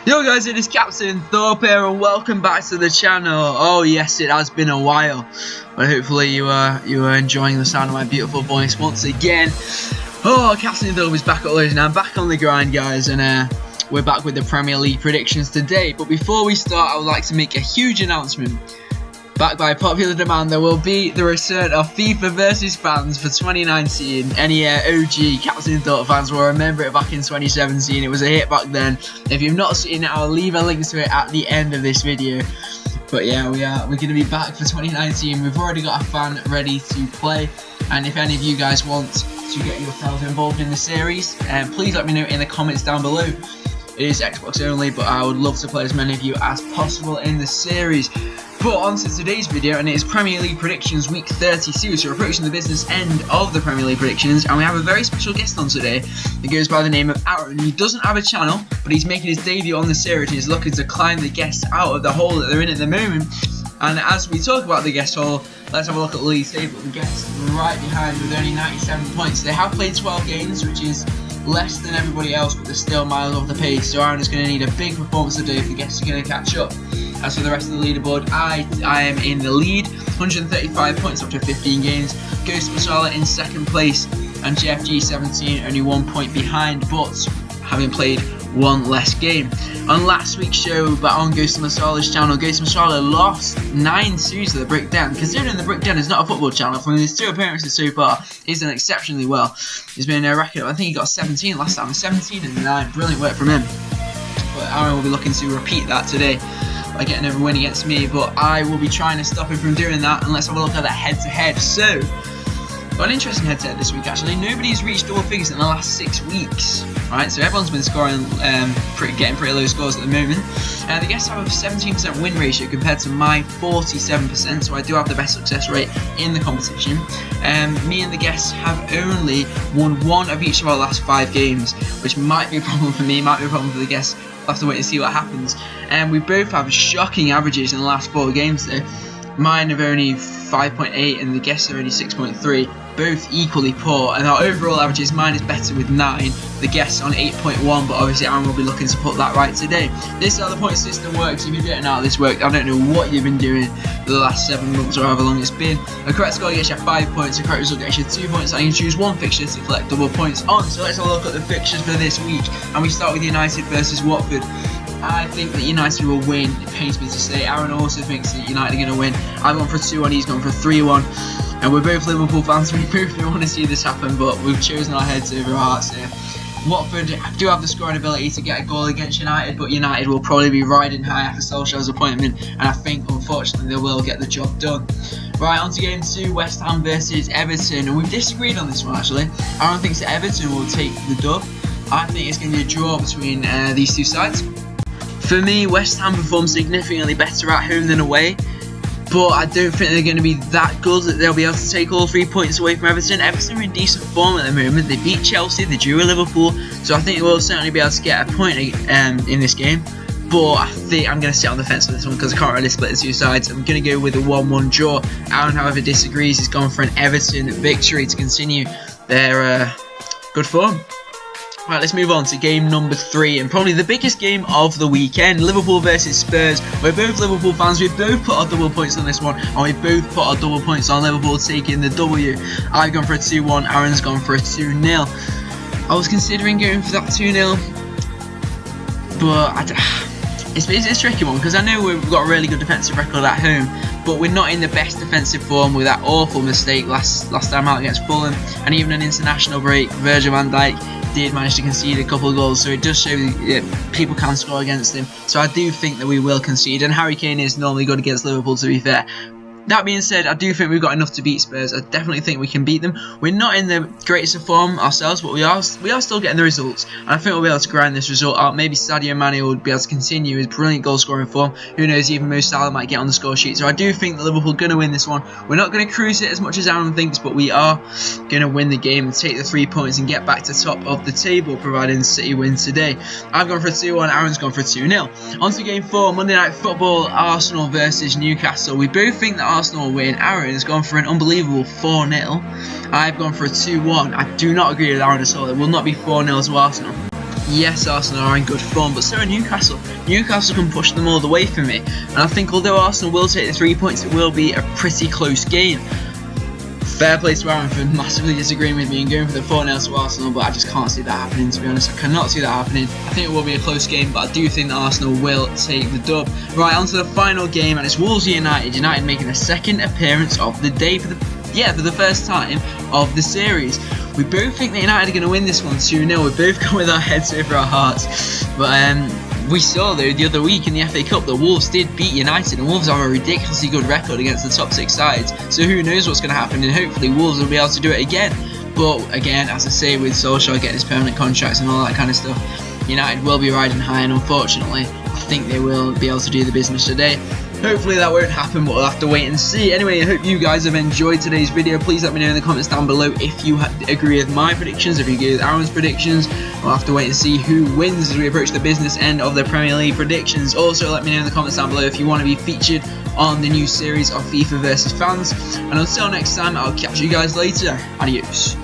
Yo guys, it is Captain Thorpe here and welcome back to the channel. Oh yes, it has been a while, but hopefully you are enjoying the sound of my beautiful voice once again. Oh, Captain Thorpe is back at Leeds now. I'm back on the grind, guys, and we're back with the Premier League predictions today. But before we start, I would like to make a huge announcement. Backed by popular demand, there will be the return of FIFA versus fans for 2019. Any OG Captain Thorpe fans will remember it back in 2017. It was a hit back then. If you've not seen it, I'll leave a link to it at the end of this video. But yeah, we're going to be back for 2019. We've already got a fan ready to play. And if any of you guys want to get yourselves involved in the series, please let me know in the comments down below. It is Xbox only, but I would love to play as many of you as possible in the series. But on to today's video, and it is Premier League predictions week 32. So we're approaching the business end of the Premier League predictions, and we have a very special guest on today. He goes by the name of Aaron. He doesn't have a channel, but he's making his debut on the series. He's looking to climb the guests out of the hole that they're in at the moment. And as we talk about the guest hole, let's have a look at the league table. The guests right behind with only 97 points. They have played 12 games, which is less than everybody else, but they're still miles off the pace. So Aaron is going to need a big performance today if the guests are going to catch up. As for the rest of the leaderboard, I am in the lead, 135 points after 15 games. Ghost Masala in second place, and JFG 17 only 1 point behind, but having played one less game. On last week's show, but on Ghost Masala's channel, Ghost Masala lost 9-2 to the Brick Den. Considering the Brick Den is not a football channel, from his 2 appearances so far, he's done exceptionally well. He's been a record, I think he got 17 last time, 17 and 9, brilliant work from him. But Aaron will be looking to repeat that today by getting a win against me, but I will be trying to stop him from doing that, and let's have a look at that head-to-head. So, got an interesting head-to-head this week actually. Nobody's reached double figures in the last 6 weeks, right? So everyone's been scoring, getting pretty low scores at the moment. The guests have a 17% win ratio compared to my 47%, so I do have the best success rate in the competition. Me and the guests have only won 1 of each of our last 5 games, which might be a problem for me, might be a problem for the guests. We'll have to wait and see what happens. We both have shocking averages in the last 4 games though. Mine have only 5.8 and the guests are only 6.3, both equally poor, and our overall averages, mine is better with 9, the guests on 8.1, but obviously Aaron will be looking to put that right today. This is how the point system works. If you don't know how this works, I don't know what you've been doing for the last 7 months or however long it's been. A correct score gets you 5 points, a correct result gets you 2 points, and you can choose 1 fixture to collect double points on. So let's have a look at the fixtures for this week, and we start with United versus Watford. I think that United will win. It pains me to say. Aaron also thinks that United are going to win. I've gone for a 2-1, he's gone for a 3-1. And we're both Liverpool fans, so we both want to see this happen, but we've chosen our heads over our hearts here. Watford do have the scoring ability to get a goal against United, but United will probably be riding high after Solskjaer's appointment, and I think, unfortunately, they will get the job done. Right, on to game 2, West Ham versus Everton, and we've disagreed on this one, actually. Aaron thinks that Everton will take the dub. I think it's going to be a draw between these two sides. For me, West Ham perform significantly better at home than away, but I don't think they're going to be that good that they'll be able to take all 3 points away from Everton. Everton are in decent form at the moment. They beat Chelsea, they drew with Liverpool, so I think we'll certainly be able to get a point in this game. But I think I'm going to sit on the fence for this one because I can't really split the two sides. I'm going to go with a 1-1 draw. Aaron, however, disagrees. He's gone for an Everton victory to continue their good form. Right, let's move on to game number 3, and probably the biggest game of the weekend, Liverpool versus Spurs. We're both Liverpool fans, we've both put our double points on this one, and we've both put our double points on Liverpool taking the W. I've gone for a 2-1, Aaron's gone for a 2-0. I was considering going for that 2-0, but it's a tricky one, because I know we've got a really good defensive record at home, but we're not in the best defensive form with that awful mistake last time out against Fulham, and even an international break. Virgil van Dijk did manage to concede a couple of goals, so it does show that people can score against him. So I do think that we will concede, and Harry Kane is normally good against Liverpool, to be fair. That being said, I do think we've got enough to beat Spurs. I definitely think we can beat them. We're not in the greatest of form ourselves, but we are still getting the results. And I think we'll be able to grind this result out. Maybe Sadio Mane will be able to continue his brilliant goal scoring form. Who knows, even Mo Salah might get on the score sheet. So I do think that Liverpool are going to win this one. We're not going to cruise it as much as Aaron thinks, but we are going to win the game and take the 3 points and get back to top of the table, providing City wins today. I've gone for a 2-1, Aaron's gone for a 2-0. On to game 4, Monday Night Football, Arsenal versus Newcastle. We both think that Arsenal will win. Aaron has gone for an unbelievable 4-0. I've gone for a 2-1. I do not agree with Aaron at all. It will not be 4-0 to Arsenal. yes, Arsenal are in good form, but so are Newcastle. Newcastle can push them all the way for me, and I think although Arsenal will take the 3 points, it will be a pretty close game. Fair play to Aaron for massively disagreeing with me and going for the 4-0 to Arsenal, but I just can't see that happening, to be honest. I cannot see that happening. I think it will be a close game, but I do think that Arsenal will take the dub. Right, on to the final game, and it's Wolves United. United making a second appearance of the day for the first time of the series. We both think that United are going to win this one 2-0. We both go with our heads over our hearts. But we saw though the other week in the FA Cup that Wolves did beat United, and Wolves have a ridiculously good record against the top 6 sides. So who knows what's going to happen, and hopefully Wolves will be able to do it again. But again, as I say, with Solskjaer getting his permanent contracts and all that kind of stuff, United will be riding high, and unfortunately I think they will be able to do the business today. Hopefully that won't happen, but we'll have to wait and see. Anyway, I hope you guys have enjoyed today's video. Please let me know in the comments down below if you agree with my predictions, if you agree with Aaron's predictions. We'll have to wait and see who wins as we approach the business end of the Premier League predictions. Also, let me know in the comments down below if you want to be featured on the new series of FIFA versus Fans. And until next time, I'll catch you guys later. Adios.